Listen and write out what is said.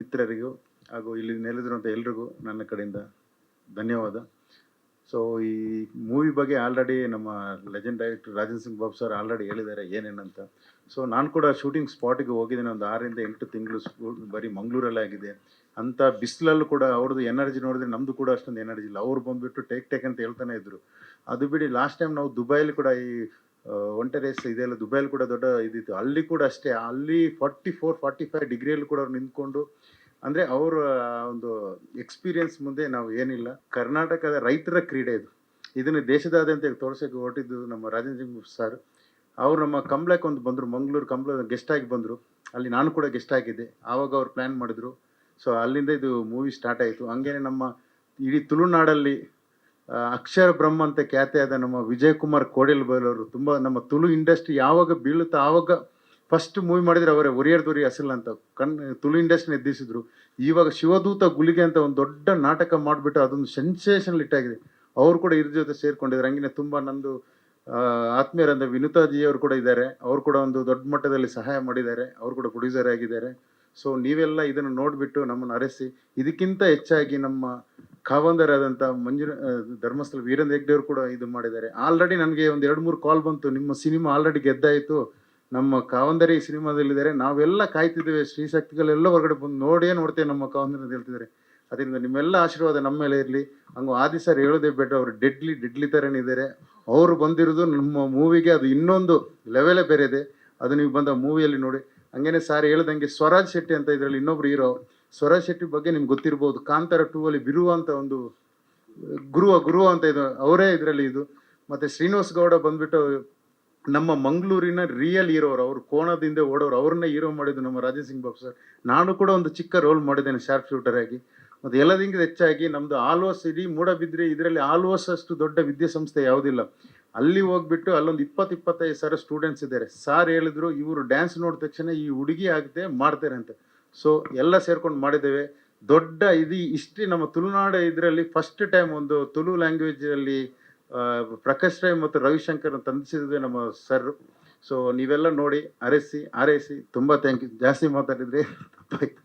ಮಿತ್ರರಿಗೂ ಹಾಗೂ ಇಲ್ಲಿ ನೆಲೆದಿರುವಂಥ ಎಲ್ರಿಗೂ ನನ್ನ ಕಡೆಯಿಂದ ಧನ್ಯವಾದ. ಸೊ ಈ ಮೂವಿ ಬಗ್ಗೆ ಆಲ್ರೆಡಿ ನಮ್ಮ legend director Rajan Singh Babu sir already ಹೇಳಿದ್ದಾರೆ ಏನೇನಂತ. ಸೊ ನಾನು ಕೂಡ ಶೂಟಿಂಗ್ ಸ್ಪಾಟಿಗೆ ಹೋಗಿದ್ದೇನೆ. ಒಂದು 6ರಿಂದ 8 ತಿಂಗಳು ಬರೀ ಮಂಗಳೂರಲ್ಲೇ ಆಗಿದೆ. ಅಂಥ ಬಿಸಿಲಲ್ಲೂ ಕೂಡ ಅವ್ರದ್ದು ಎನರ್ಜಿ ನೋಡಿದ್ರೆ ನಮ್ಮದು ಕೂಡ ಅಷ್ಟೊಂದು ಎನರ್ಜಿ ಇಲ್ಲ. ಅವ್ರು ಬಂದುಬಿಟ್ಟು ಟೇಕ್ ಅಂತ ಹೇಳ್ತಾನೆ ಇದ್ರು. ಅದು ಬಿಡಿ ಲಾಸ್ಟ್ ಟೈಮ್ ನಾವು ದುಬೈಲಿ ಕೂಡ ಈ ಒಂಟೆ ರೇಸ್ ಇದೆಲ್ಲ ದುಬೈಲಿ ಕೂಡ ದೊಡ್ಡ ಇದಿತ್ತು. ಅಲ್ಲಿ ಕೂಡ ಅಷ್ಟೇ, ಅಲ್ಲಿ 44-45 ಡಿಗ್ರಿಯಲ್ಲಿ ಕೂಡ ಅವ್ರು ನಿಂತ್ಕೊಂಡು, ಅಂದರೆ ಅವರ ಒಂದು ಎಕ್ಸ್ಪೀರಿಯನ್ಸ್ ಮುಂದೆ ನಾವು ಏನಿಲ್ಲ. ಕರ್ನಾಟಕದ ರೈತರ ಕ್ರೀಡೆ ಇದು. ಇದನ್ನು ದೇಶದಾದ್ಯಂತ ತೋರಿಸೋಕೆ ಹೊರಟಿದ್ದು ನಮ್ಮ ರಾಜನ್ ಸಿಂಗ್ ಸರ್. ಅವರು ನಮ್ಮ ಕಂಬ್ಳಕ್ಕೆ ಒಂದು ಬಂದರು, ಮಂಗಳೂರು ಕಂಬ್ಳ ಗೆಸ್ಟ್ ಆಗಿ ಬಂದರು. ಅಲ್ಲಿ ನಾನು ಕೂಡ ಗೆಸ್ಟ್ ಆಗಿದ್ದೆ. ಆವಾಗ ಅವ್ರು ಪ್ಲ್ಯಾನ್ ಮಾಡಿದ್ರು. ಸೊ ಅಲ್ಲಿಂದ ಇದು ಮೂವಿ ಸ್ಟಾರ್ಟ್ ಆಯಿತು. ಹಂಗೇನೆ ನಮ್ಮ ಇಡೀ ತುಳುನಾಡಲ್ಲಿ ಅಕ್ಷರ ಬ್ರಹ್ಮ ಅಂತ ಖ್ಯಾತಿಯಾದ ನಮ್ಮ ವಿಜಯ್ ಕುಮಾರ್ ಕೋಡೆಲ್ಬೈಲವರು ತುಂಬ ನಮ್ಮ ತುಳು ಇಂಡಸ್ಟ್ರಿ ಯಾವಾಗ ಬೀಳುತ್ತಾ ಆವಾಗ ಫಸ್ಟ್ ಮೂವಿ ಮಾಡಿದರೆ ಅವರೇ ಒರಿಯರ್ದೊರಿ ಅಸಲ್ ಅಂತ ತುಳು ಇಂಡಸ್ಟ್ರಿನ ಎದ್ದಿಸಿದ್ರು. ಇವಾಗ ಶಿವದೂತ ಗುಳಿಗೆ ಅಂತ ಒಂದು ದೊಡ್ಡ ನಾಟಕ ಮಾಡಿಬಿಟ್ಟು ಅದೊಂದು ಸೆನ್ಸೇಷನಲ್ ಹಿಟ್ಟಾಗಿದೆ. ಅವರು ಕೂಡ ಇದ್ರ ಜೊತೆ ಸೇರ್ಕೊಂಡಿದ್ದಾರೆ. ಹಂಗೆ ತುಂಬ ನಂದು ಆತ್ಮೀಯರಂದ ವಿನುತಾಜಿ ಅವರು ಕೂಡ ಇದ್ದಾರೆ. ಅವರು ಕೂಡ ಒಂದು ದೊಡ್ಡ ಮಟ್ಟದಲ್ಲಿ ಸಹಾಯ ಮಾಡಿದ್ದಾರೆ. ಅವರು ಕೂಡ ಪ್ರೊಡ್ಯೂಸರ್ ಆಗಿದ್ದಾರೆ. ಸೊ ನೀವೆಲ್ಲ ಇದನ್ನು ನೋಡಿಬಿಟ್ಟು ನಮ್ಮನ್ನು ಅರಸಿ, ಇದಕ್ಕಿಂತ ಹೆಚ್ಚಾಗಿ ನಮ್ಮ ಕಾವಂದರಾದಂಥ ಧರ್ಮಸ್ಥಳ ವೀರೇಂದ್ರ ಹೆಗ್ಡೆ ಅವರು ಕೂಡ ಇದು ಮಾಡಿದ್ದಾರೆ. ಆಲ್ರೆಡಿ ನನಗೆ ಒಂದು 2-3 ಕಾಲ್ ಬಂತು, ನಿಮ್ಮ ಸಿನಿಮಾ ಆಲ್ರೆಡಿ ಗೆದ್ದಾಯಿತು, ನಮ್ಮ ಕಾವಂದರಿ ಸಿನಿಮಾದಲ್ಲಿದ್ದಾರೆ, ನಾವೆಲ್ಲ ಕಾಯ್ತಿದ್ದೇವೆ, ಶ್ರೀಶಕ್ತಿಗಳೆಲ್ಲ ಹೊರಗಡೆ ಬಂದು ನೋಡ್ತೇವೆ ನಮ್ಮ ಕಾವಂದರಿ ಅಂತ ಹೇಳ್ತಿದ್ದಾರೆ. ಅದರಿಂದ ನಿಮ್ಮೆಲ್ಲ ಆಶೀರ್ವಾದ ನಮ್ಮ ಮೇಲೆ ಇರಲಿ. ಹಂಗೂ ಆದಿ ಸರ್ ಹೇಳೋದೇ ಬೇಡ, ಅವರು ಡೆಡ್ಲಿ ಥರನೇ ಇದ್ದಾರೆ. ಅವರು ಬಂದಿರೋದು ನಮ್ಮ ಮೂವಿಗೆ ಅದು ಇನ್ನೊಂದು ಲೆವೆಲೇ ಬೇರೆ ಇದೆ. ಅದು ನೀವು ಬಂದ ಮೂವಿಯಲ್ಲಿ ನೋಡಿ. ಹಂಗೇನೆ ಸಾರ್ ಹೇಳ್ದಂಗೆ ಸ್ವರಾಜ್ ಶೆಟ್ಟಿ ಅಂತ ಇದರಲ್ಲಿ ಇನ್ನೊಬ್ರು ಹೀರೋ. ಸ್ವರಾಜ್ ಶೆಟ್ಟಿ ಬಗ್ಗೆ ನಿಮ್ಗೆ ಗೊತ್ತಿರ್ಬೋದು. ಕಾಂತಾರ 2 ಅಲ್ಲಿ ಬಿರುವ ಅಂತ ಒಂದು ಗುರುವ ಅಂತ ಇದು ಅವರೇ ಇದರಲ್ಲಿ ಇದು. ಮತ್ತು ಶ್ರೀನಿವಾಸ್ ಗೌಡ ಬಂದ್ಬಿಟ್ಟು ನಮ್ಮ ಮಂಗಳೂರಿನ ರಿಯಲ್ ಹೀರೋ ಅವರು ಕೋಣದಿಂದ ಓಡೋರು, ಅವ್ರನ್ನ ಹೀರೋ ಮಾಡಿದ್ದು ನಮ್ಮ ರಾಜನ್ ಸಿಂಗ್ ಬಾಬು ಸರ್. ನಾನು ಕೂಡ ಒಂದು ಚಿಕ್ಕ ರೋಲ್ ಮಾಡಿದ್ದೇನೆ ಶಾರ್ಪ್ ಶೂಟರ್ ಆಗಿ. ಮತ್ತು ಎಲ್ಲದಕ್ಕಿಂತ ಹೆಚ್ಚಾಗಿ ನಮ್ಮದು ಆಲ್ವಾಸ್ ಇಡೀ ಮೂಡಬಿದ್ರೆ ಇದರಲ್ಲಿ ಆಲ್ವಾಸ್ ಅಷ್ಟು ದೊಡ್ಡ ವಿದ್ಯಾಸಂಸ್ಥೆ ಯಾವುದಿಲ್ಲ. ಅಲ್ಲಿ ಹೋಗ್ಬಿಟ್ಟು ಅಲ್ಲೊಂದು 20-25 ಸಾವಿರ ಸ್ಟೂಡೆಂಟ್ಸ್ ಇದ್ದಾರೆ. ಸಾರ್ ಹೇಳಿದ್ರು ಇವರು ಡ್ಯಾನ್ಸ್ ನೋಡಿದ ತಕ್ಷಣ ಈ ಹುಡುಗಿ ಆಗುತ್ತೆ ಮಾಡ್ತಾರೆ ಅಂತ. ಸೊ ಎಲ್ಲ ಸೇರ್ಕೊಂಡು ಮಾಡಿದ್ದೇವೆ. ದೊಡ್ಡ ಇಷ್ಟೇ ನಮ್ಮ ತುಳುನಾಡ ಇದರಲ್ಲಿ ಫಸ್ಟ್ ಟೈಮ್ ಒಂದು ತುಳು ಲ್ಯಾಂಗ್ವೇಜಲ್ಲಿ ಪ್ರಕಾಶ್ ರೈ ಮತ್ತು ರವಿಶಂಕರ್ ತಂದಿಸಿದ್ವಿ ನಮ್ಮ ಸರ್. ಸೊ ನೀವೆಲ್ಲ ನೋಡಿ ಆರೈಸಿ ತುಂಬ ಥ್ಯಾಂಕ್ ಯು. ಜಾಸ್ತಿ ಮಾತಾಡಿದ್ರೆ ತಪ್ಪಾಯ್ತು.